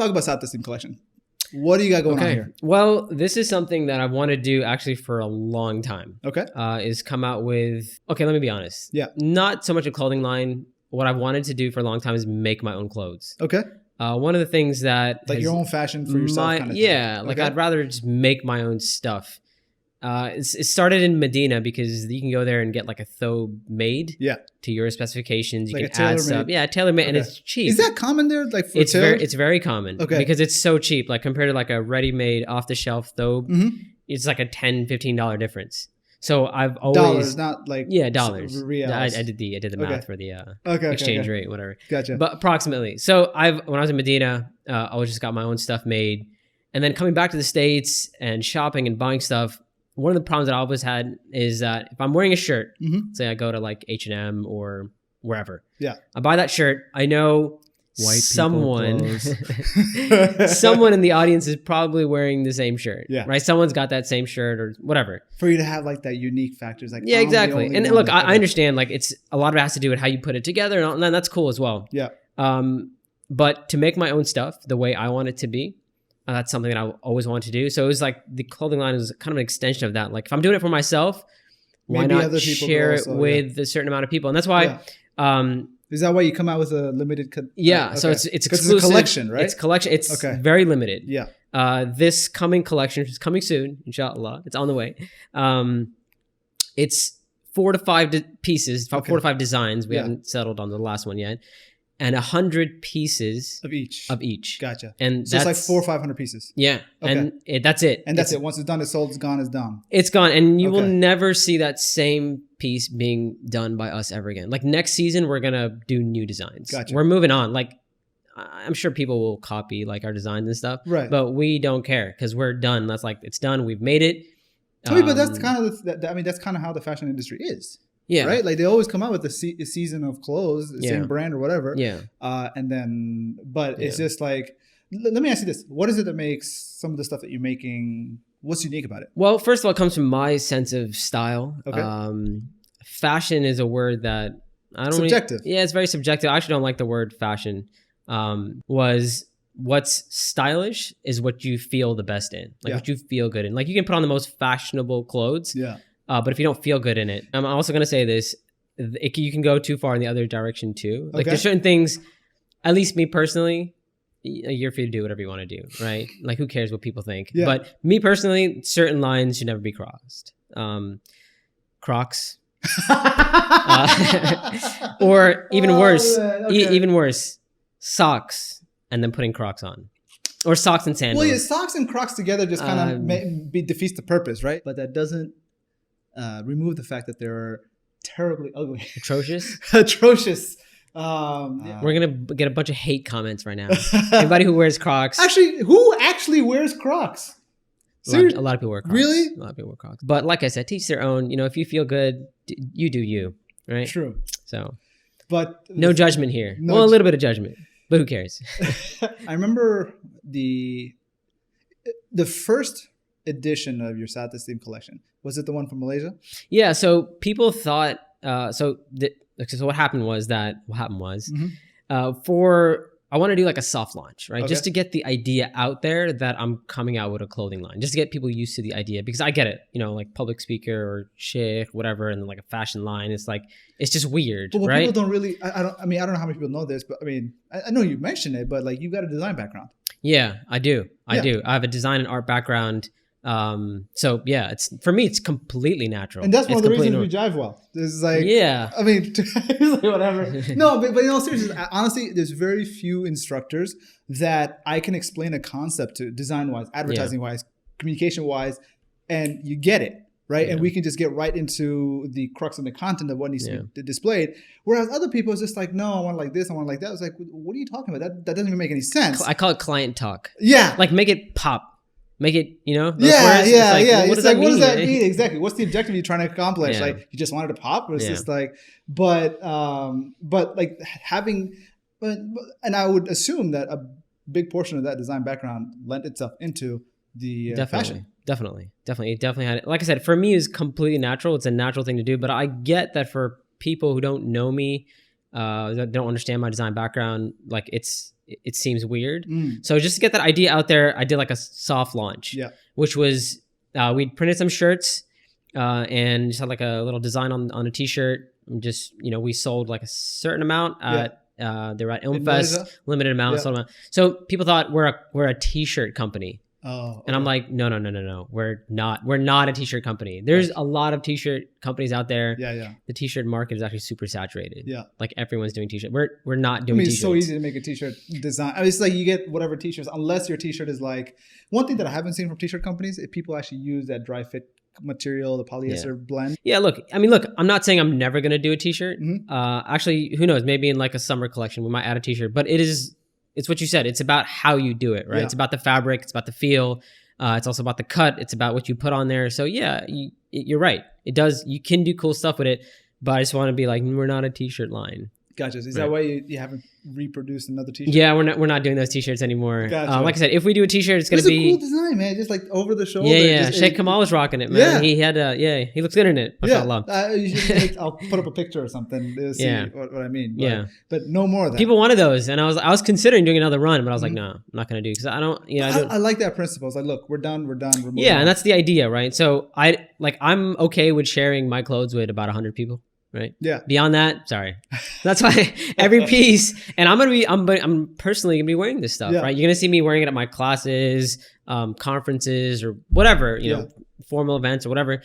talk about Saad Tasleem Collection. What do you got going on here? Well, this is something that I've wanted to do actually for a long time. Okay. Is come out with, let me be honest. Yeah. Not so much a clothing line. What I've wanted to do for a long time is make my own clothes. Okay. One of the things that... Like your own fashion for yourself kind of thing. Yeah. Like I'd rather just make my own stuff. It started in Medina because you can go there and get like a thobe made to your specifications. You like can add stuff. Yeah, tailor-made, and it's cheap. Is that common there? Like for it's very common. Okay. Because it's so cheap. Like compared to like a ready-made off-the-shelf thobe, it's like a $10, $15 difference. So I've always... Dollars, not like... Yeah, dollars. Reals. I did the math for the exchange rate, whatever. Gotcha. But approximately. So when I was in Medina, I always just got my own stuff made. And then coming back to the States and shopping and buying stuff, one of the problems that I always had is that if I'm wearing a shirt, say I go to like H&M or wherever, I buy that shirt, I know someone in the audience is probably wearing the same shirt, right? Someone's got that same shirt or whatever. For you to have like that unique factors, like exactly. And look, I understand like it's a lot of it has to do with how you put it together, and that's cool as well. Yeah. But to make my own stuff the way I want it to be. That's something that I always wanted to do. So it was like the clothing line was kind of an extension of that. Like if I'm doing it for myself, why not share it with a certain amount of people? And that's why. Is that why you come out with a limited? So it's exclusive. It's a collection, right? It's collection. It's very limited. Yeah. This coming collection is coming soon, inshallah. It's on the way. It's 4 to 5 pieces, 4 to 5 designs. We haven't settled on the last one yet. And 100 pieces of each. Gotcha. And so it's like 400 or 500 pieces. Yeah. Okay. And that's it. And that's it. Once it's done, it's sold, it's gone, it's done. It's gone. And you will never see that same piece being done by us ever again. Like next season, we're going to do new designs. Gotcha. We're moving on. Like I'm sure people will copy like our designs and stuff. Right. But we don't care because we're done. That's like, it's done. We've made it. But that's kind of, that's kind of how the fashion industry is. Yeah. Right. Like they always come out with a season of clothes, the same brand or whatever. Yeah. And then, but it's just like, let me ask you this: what is it that makes some of the stuff that you're making? What's unique about it? Well, first of all, it comes from my sense of style. Okay. Fashion is a word that I don't. Subjective. It's very subjective. I actually don't like the word fashion. What's stylish is what you feel the best in, like what you feel good in. Like you can put on the most fashionable clothes. Yeah. But if you don't feel good in it, I'm also going to say this, you can go too far in the other direction too. Like there's certain things, at least me personally, you're free to do whatever you want to do, right? Like who cares what people think? Yeah. But me personally, certain lines should never be crossed. Crocs. Or even worse, even worse, socks and then putting Crocs on. Or socks and sandals. Well, socks and Crocs together just kind of defeats the purpose, right? But that doesn't remove the fact that they're terribly ugly. Atrocious? Atrocious. We're going to get a bunch of hate comments right now. Anybody who wears Crocs. Actually, who actually wears Crocs? A lot of people wear Crocs. Really? A lot of people wear Crocs. But like I said, teach their own. You know, if you feel good, you do you, right? True. So, but no judgment here. A little bit of judgment, but who cares? I remember the first edition of your Saad Tasleem collection. Was it the one from Malaysia? Yeah. So people thought. So what happened was I want to do like a soft launch, right? Just to get the idea out there that I'm coming out with a clothing line, just to get people used to the idea, because I get it, you know, like public speaker or sheikh, whatever, and like a fashion line. It's like, it's just weird, but right? People don't really, I don't know how many people know this, but I mean, I know you mentioned it, but like you've got a design background. Yeah, I do. I have a design and art background. So yeah, for me, it's completely natural. And that's one of the reasons we jive well. It's like, I mean, whatever. No, but in all seriousness, honestly, there's very few instructors that I can explain a concept to design-wise, advertising-wise, communication-wise, and you get it, right? Yeah. And we can just get right into the crux of the content of what needs to be displayed. Whereas other people, it's just like, no, I want like this, I want like that. It's like, what are you talking about? That doesn't even make any sense. I call it client talk. Yeah. Like make it pop. Make it, you know? What does that mean? Exactly. What's the objective you're trying to accomplish? Yeah. Like, you just wanted to pop? Or it's just like, but like having, and I would assume that a big portion of that design background lent itself into the fashion. Definitely. It definitely had it. Like I said, for me, it's completely natural. It's a natural thing to do. But I get that for people who don't know me, that don't understand my design background, like it's it seems weird. So just to get that idea out there, I did like a soft launch, which was we printed some shirts and just had like a little design on a t-shirt. Just, we sold like a certain amount at they were at Ilmfest, limited amount, sold amount. So people thought we're a t-shirt company. Oh, okay. And I'm like, no. We're not a t-shirt company. There's a lot of t-shirt companies out there. Yeah. The t-shirt market is actually super saturated. Yeah. Like everyone's doing t-shirt. We're not doing t-shirts. It's so easy to make a t-shirt design. It's like you get whatever t-shirts, unless your t-shirt is like, one thing that I haven't seen from t-shirt companies, if people actually use that dry fit material, the polyester blend. Yeah, look, I'm not saying I'm never going to do a t-shirt. Actually, who knows? Maybe in like a summer collection, we might add a t-shirt, but it's what you said. It's about how you do it, right? Yeah. It's about the fabric. It's about the feel. It's also about the cut. It's about what you put on there. So yeah, you're right. You can do cool stuff with it, but I just want to be like, we're not a t-shirt line. Gotcha. Is that why you haven't reproduced another t-shirt? Yeah, we're not doing those t-shirts anymore. Gotcha. Like I said, if we do a t-shirt, it's going to be... It's a cool design, man. Just like over the shoulder. Yeah. Sheikh Kamal was rocking it, man. Yeah. He looks good in it. I'll put up a picture or something to see what I mean. But no more of that. People wanted those, and I was considering doing another run, but I was like, no, I'm not going to do, because I don't... I like that principle. It's like, look, we're done. We're moving on. And that's the idea, right? So I'm okay with sharing my clothes with about 100 people. Right. Yeah. Beyond that, sorry. That's why every piece, and I'm personally gonna be wearing this stuff, right? You're gonna see me wearing it at my classes, conferences, or whatever, formal events or whatever.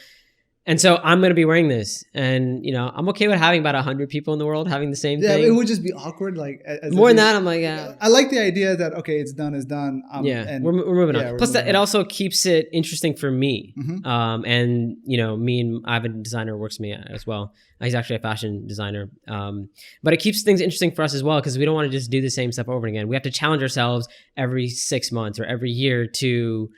And so I'm going to be wearing this, and I'm okay with having about 100 people in the world having the same thing. Yeah, it would just be awkward. Like more than that, I'm like, I like the idea that it's done is done. And we're moving on. Plus, it also keeps it interesting for me. And I have a designer who works with me as well. He's actually a fashion designer, but it keeps things interesting for us as well, because we don't want to just do the same stuff over again. We have to challenge ourselves every 6 months or every year to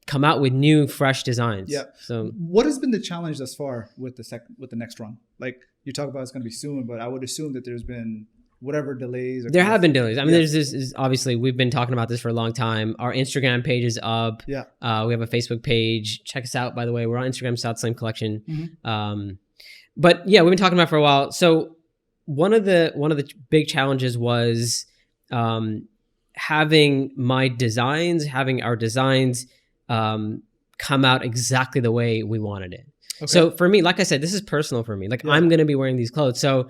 come out with new, fresh designs. Yeah. So, what has been the challenge thus far with the next run? Like you talk about, it's going to be soon, but I would assume that there's been whatever delays. There have been delays. I mean, there's this. Obviously, we've been talking about this for a long time. Our Instagram page is up. Yeah. We have a Facebook page. Check us out, by the way. We're on Instagram, Saad Tasleem Collection. But yeah, we've been talking about it for a while. So one of the big challenges was having our designs come out exactly the way we wanted it. Okay. So for me, like I said, this is personal for me. Like I'm going to be wearing these clothes. So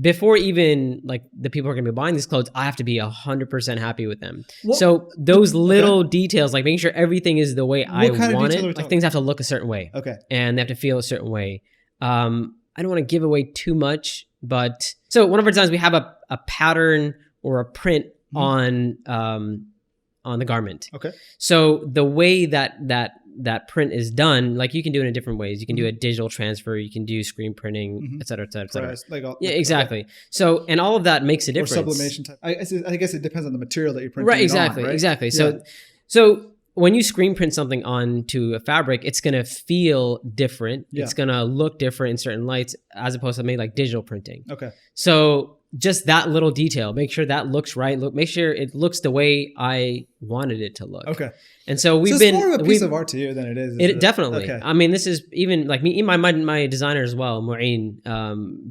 before even like the people who are going to be buying these clothes, I have to be 100% happy with them. So those little details, like making sure everything is the way I want it, like things have to look a certain way. Okay. And they have to feel a certain way. I don't want to give away too much, but so one of our designs, we have a pattern or a print on the garment. Okay. So the way that print is done, like you can do it in different ways. You can do a digital transfer, you can do screen printing, et cetera, et cetera, et cetera. Exactly. Okay. So, and all of that makes a difference. Or sublimation type. I guess it depends on the material that you're printing. Right. Exactly. So when you screen print something onto a fabric, it's going to feel different. Yeah. It's going to look different in certain lights as opposed to maybe like digital printing. Okay. So just that little detail, make sure that looks right. Make sure it looks the way I wanted it to look. Okay. And so it's more of a piece of art to you than it is. It definitely. Okay. I mean, this is even like me, my designer as well, Maureen,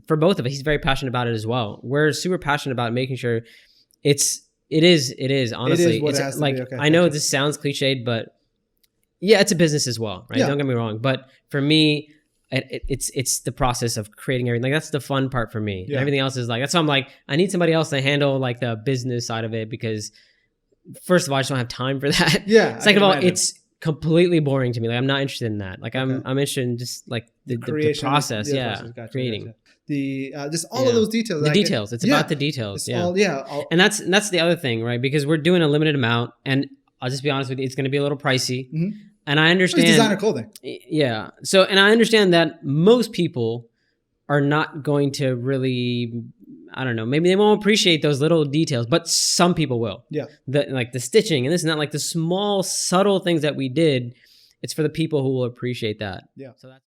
for both of us, he's very passionate about it as well. We're super passionate about making sure it is honestly. It's like, okay, I know this sounds cliched, but yeah, it's a business as well, right? Yeah. Don't get me wrong. But for me, it's the process of creating everything. Like that's the fun part for me. Yeah. Everything else is like, that's why I'm like, I need somebody else to handle like the business side of it, because first of all, I just don't have time for that. Yeah. Second of all, it's completely boring to me. Like I'm not interested in that. Like I'm interested in just like the process. Creating. Just all of those details. The details. It's about the details. And that's the other thing, right? Because we're doing a limited amount, and I'll just be honest with you, it's going to be a little pricey. And I understand. It's designer clothing. Yeah. So, and I understand that most people are not going to really, I don't know, maybe they won't appreciate those little details, but some people will. Yeah. Like the stitching and this and that, like the small, subtle things that we did, it's for the people who will appreciate that. Yeah. So that's